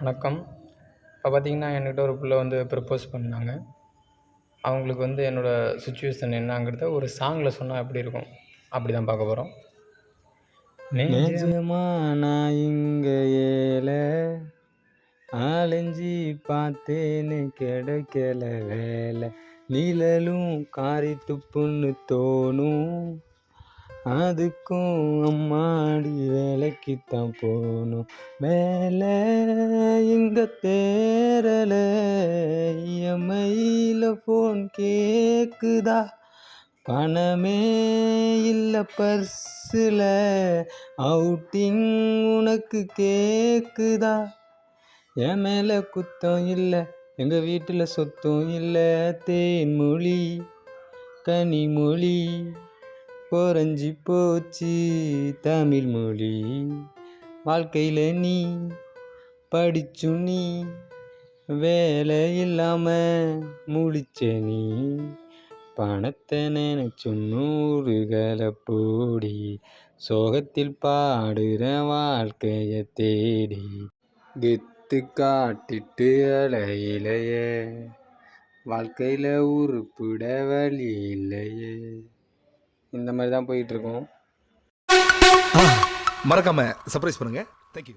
வணக்கம். இப்போ பார்த்தீங்கன்னா, என்கிட்ட ஒரு புள்ள வந்து ப்ரப்போஸ் பண்ணாங்க. அவங்களுக்கு வந்து என்னோட சிச்சுவேஷன் என்னங்கிறத ஒரு சாங்ல சொன்னா எப்படி இருக்கும்? அப்படி தான் பார்க்க போறோம். நிஜமா நான் இங்க ஏல அலைஞ்சி பார்த்தேன்னு கிடைக்கல வேலை நிழலும் காரி துப்புன்னு தோணும் அதுக்கும் அம்மாடி வேலைக்குத்தான் போகணும் வேலை இங்க தேரல இஎம்ஐல ஃபோன் கேக்குதா பணமே இல்ல பர்ஸில் அவுட்டிங் உனக்கு கேக்குதா என் மேல குத்தம் இல்லை எங்கள் வீட்டில் சொத்தம் இல்லை தேன்மொழி கனிமொழி குறைஞ்சி போச்சு தமிழ் மொழி வாழ்க்கையில் நீ படிச்சு நீ வேலை இல்லாமல் முழிச்ச நீ பணத்தை நினைச்சு நூறுகளை போடி சோகத்தில் பாடுற வாழ்க்கைய தேடி கெத்து காட்டிட்டு அலையிலையே வாழ்க்கையில் உருப்பிட வழி இல்லையே. இந்த மாதிரி தான் போயிட்டுருக்கோம். மறக்காம சர்ப்ரைஸ் பண்ணுங்க. தேங்க்யூ.